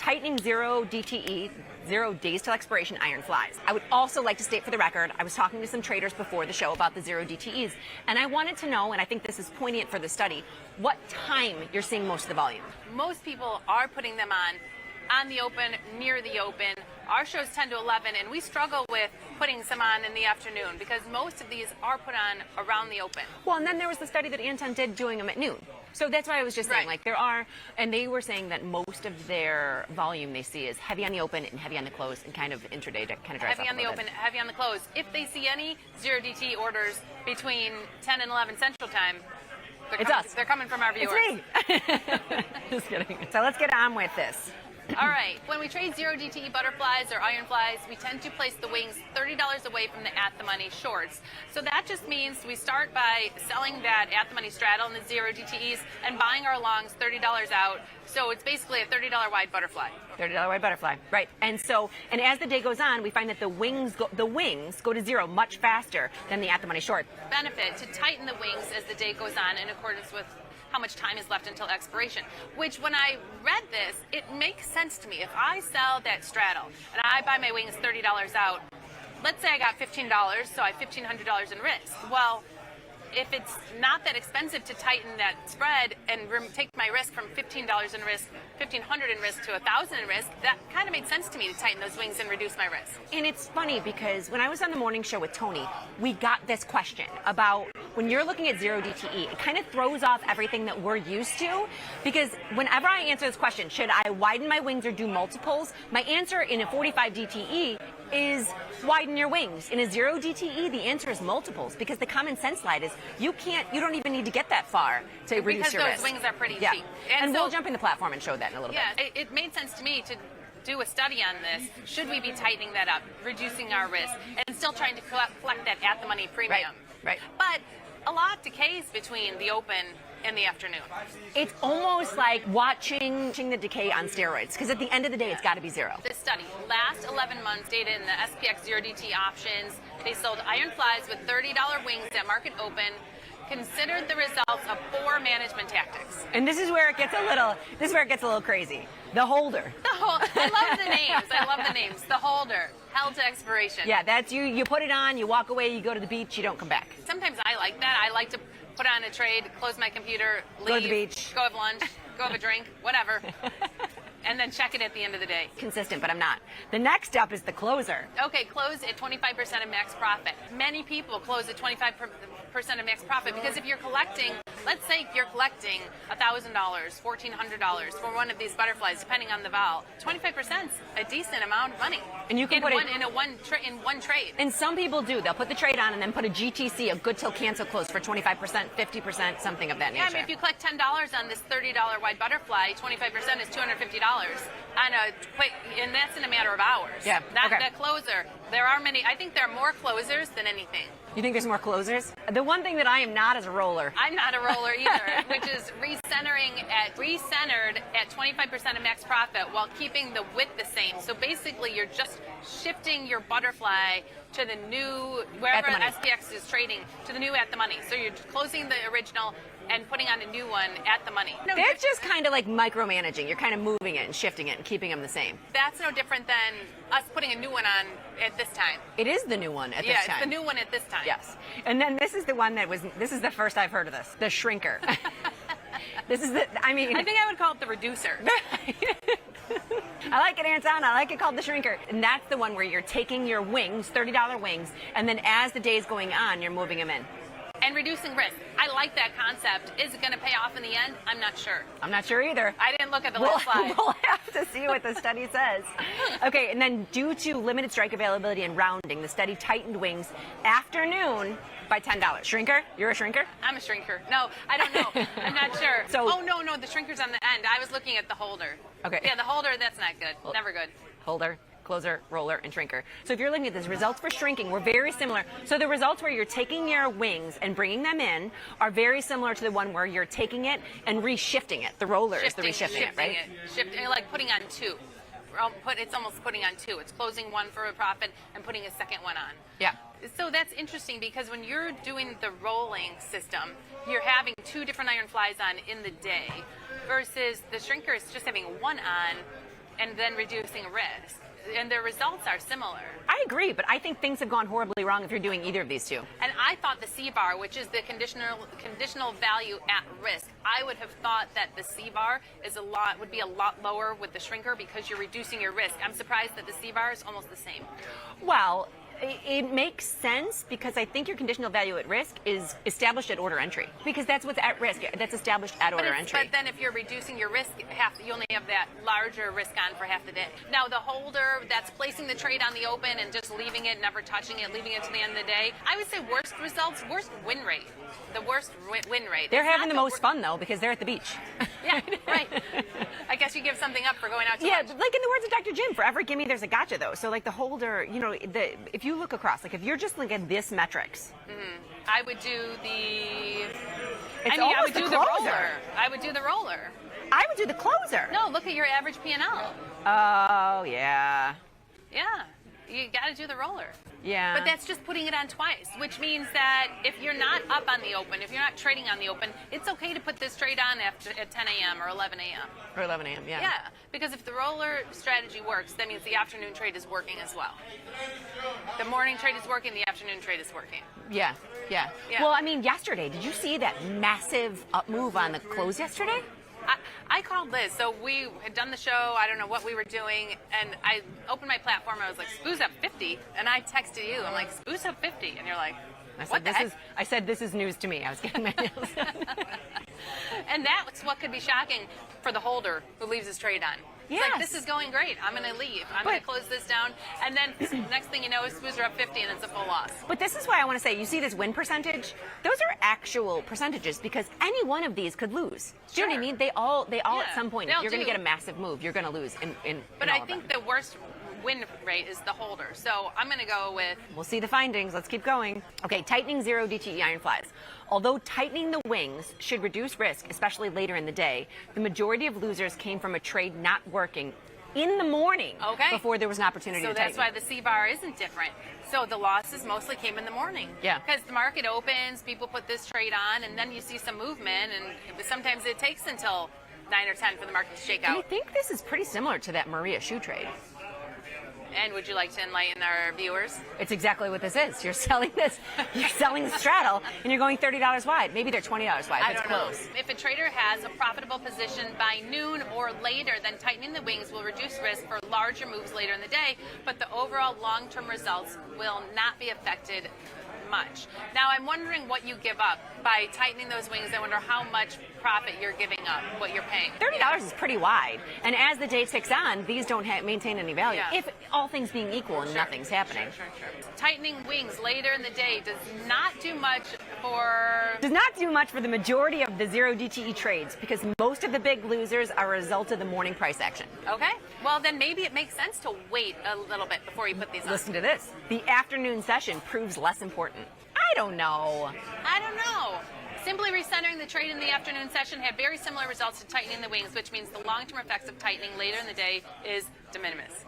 tightening 0 DTE, 0 days till expiration iron flies. I would also like to state for the record, I was talking to some traders before the show about the 0 DTEs, and I wanted to know, and I think this is poignant for the study, what time you're seeing most of the volume. Most people are putting them on the open, near the open. Our show's 10 to 11, and we struggle with putting some on in the afternoon because most of these are put on around the open. Well, and then there was the study that Anton did doing them at noon. So that's why I was just saying, like, there are, and they were saying that most of their volume they see is heavy on the open and heavy on the close and kind of intraday to kind of drive heavy on the open, heavy on the close. If they see any 0 DT orders between 10 and 11 Central Time, they're coming from our viewers. It's me. Just kidding. So let's get on with this. All right. When we trade 0 DTE butterflies or iron flies, we tend to place the wings $30 away from the at-the-money shorts. So that just means we start by selling that at-the-money straddle in the 0 DTEs and buying our longs $30 out. So it's basically a $30 wide butterfly. $30 wide butterfly, right? And so, and as the day goes on, we find that the wings go to 0 much faster than the at-the-money short. Benefit to tighten the wings as the day goes on in accordance with how much time is left until expiration, which when I read this, it makes sense to me. If I sell that straddle and I buy my wings $30 out, let's say I got $15, so I have $1,500 in risk. Well, if it's not that expensive to tighten that spread and take my risk from $15 in risk, $1,500 in risk to $1,000 in risk, that kind of made sense to me to tighten those wings and reduce my risk. And it's funny because when I was on the morning show with Tony, we got this question about when you're looking at 0 DTE, it kind of throws off everything that we're used to, because whenever I answer this question, should I widen my wings or do multiples? My answer in a 45 DTE is widen your wings. In a 0 DTE, the answer is multiples, because the common sense slide is you don't even need to get that far to reduce your risk. Because those wings are pretty cheap. And so, we'll jump in the platform and show that in a little bit. Yeah, it made sense to me to do a study on this. Should we be tightening that up, reducing our risk, and still trying to collect that at-the-money premium? Right. But a lot decays between the open and the afternoon. It's almost like watching the decay on steroids, because at the end of the day, it's got to be 0. This study, last 11 months data in the SPX 0 DT options, they sold iron flies with $30 wings at market open, considered the results of 4 management tactics. And this is where it gets a little crazy. The holder. I love the names. I love the names. The holder, held to expiration. Yeah, that's you. You put it on, you walk away, you go to the beach, you don't come back. Sometimes I like that. I like to put on a trade, close my computer, leave, go to the beach, go have lunch, go have a drink, whatever. And then check it at the end of the day. Consistent, but I'm not. The next step is the closer. Okay, close at 25% of max profit. Many people close at 25% of max profit because if you're collecting, let's say you're collecting $1,000, $1,400 for one of these butterflies, depending on the vol, 25% is a decent amount of money. And you can put it in one trade. And some people do. They'll put the trade on and then put a GTC, a good till cancel close, for 25%, 50%, something of that nature. Yeah, I mean, if you collect $10 on this $30 wide butterfly, 25% is $250. And that's in a matter of hours. Yeah. Not the closer. There are many. I think there are more closers than anything. You think there's more closers? The one thing that I am not is a roller. I'm not a roller either, which is recentered at 25% of max profit while keeping the width the same. So basically, you're just shifting your butterfly to the new, wherever SPX is trading, to the new at the money. So you're closing the original and putting on a new one at the money. That's just kind of like micromanaging. You're kind of moving it and shifting it and keeping them the same. That's no different than us putting a new one on at this time. It is the new one at this time. Yeah, it's the new one at this time. Yes. And then this is the one this is the first I've heard of this, the shrinker. I think I would call it the reducer. I like it, Anton. I like it called the shrinker. And that's the one where you're taking your wings, $30 wings, and then as the day's going on, you're moving them in. And reducing risk. I like that concept. Is it going to pay off in the end? I'm not sure. I'm not sure either. I didn't look at the last slide. We'll have to see what the study says. Okay, and then due to limited strike availability and rounding, the study tightened wings afternoon by $10. Shrinker? You're a shrinker? I'm a shrinker. No, I don't know. I'm not sure. So, no, the shrinker's on the end. I was looking at the holder. Okay. Yeah, the holder, that's not good. Never good. Holder, closer, roller, and shrinker. So if you're looking at this, results for shrinking were very similar. So the results where you're taking your wings and bringing them in are very similar to the one where you're taking it and reshifting it. The roller is the reshifting it, right? Shifting, like putting on 2. It's almost putting on 2. It's closing one for a profit and putting a second one on. Yeah. So that's interesting because when you're doing the rolling system, you're having 2 different iron flies on in the day versus the shrinker is just having one on and then reducing risk. And their results are similar. I agree, but I think things have gone horribly wrong if you're doing either of these two. And I thought the C-bar, which is the conditional value at risk, I would have thought that the C-bar would be a lot lower with the shrinker because you're reducing your risk. I'm surprised that the C-bar is almost the same. Well, it makes sense because I think your conditional value at risk is established at order entry because that's what's at risk. That's established at order entry. But then if you're reducing your risk, you only have that larger risk on for half the day. Now the holder that's placing the trade on the open and just leaving it, never touching it, leaving it to the end of the day, I would say worst results, worst win rate. The worst win rate. They're having the most fun though because they're at the beach. Yeah, right. I guess you give something up for going out to lunch. Like in the words of Dr. Jim, for every gimme there's a gotcha though. So like the holder, if you look across, like if you're just looking at this metrics. I would do the I would do the roller. I would do the roller. I would do the closer. No, look at your average P&L. Oh, yeah. Yeah. You got to do the roller. Yeah. But that's just putting it on twice, which means that if you're not up on the open, if you're not trading on the open, it's okay to put this trade on at 10 a.m. or 11 a.m. Or 11 a.m., yeah. Yeah, because if the roller strategy works, that means the afternoon trade is working as well. The morning trade is working, the afternoon trade is working. Yeah. Well, I mean, yesterday, did you see that massive up move on the close yesterday? I called Liz. So we had done the show. I don't know what we were doing. And I opened my platform. I was like, SPOO's up 50. And I texted you. I'm like, SPOO's up 50. And you're like, what the heck? I said, this is news to me. I was getting my nails done. And that's what could be shocking for the holder who leaves his trade on. It's like, this is going great. I'm going to leave. I'm going to close this down. And then next thing you know, SPOOs are up 50 and it's a full loss. But this is why I want to say, you see this win percentage? Those are actual percentages because any one of these could lose. Do you know what I mean? They all at some point, if you're going to get a massive move, you're going to lose But I think the worst win rate is the holder. So I'm going to go with... We'll see the findings. Let's keep going. Okay, tightening 0 DTE iron flies. Although tightening the wings should reduce risk, especially later in the day, the majority of losers came from a trade not working in the morning before there was an opportunity to tighten. So that's why the C-bar isn't different. So the losses mostly came in the morning. Yeah. Because the market opens, people put this trade on, and then you see some movement, and sometimes it takes until 9 or 10 for the market to shake out. And I think this is pretty similar to that Maria shoe trade. And would you like to enlighten our viewers? It's exactly what this is. You're selling this. You're selling the straddle, and you're going $30 wide. Maybe they're $20 wide. I don't know. If a trader has a profitable position by noon or later, then tightening the wings will reduce risk for larger moves later in the day, but the overall long-term results will not be affected much. Now, I'm wondering what you give up by tightening those wings. I wonder how much profit you're giving up, what you're paying. $30 is pretty wide. And as the day ticks on, these don't maintain any value. Yeah. If all things being equal and nothing's happening. Sure. Tightening wings later in the day does not do much for the majority of the 0 DTE trades because most of the big losers are a result of the morning price action. Okay. Well, then maybe it makes sense to wait a little bit before you put these on. Listen to this. The afternoon session proves less important. I don't know. Simply recentering the trade in the afternoon session had very similar results to tightening the wings, which means the long-term effects of tightening later in the day is de minimis.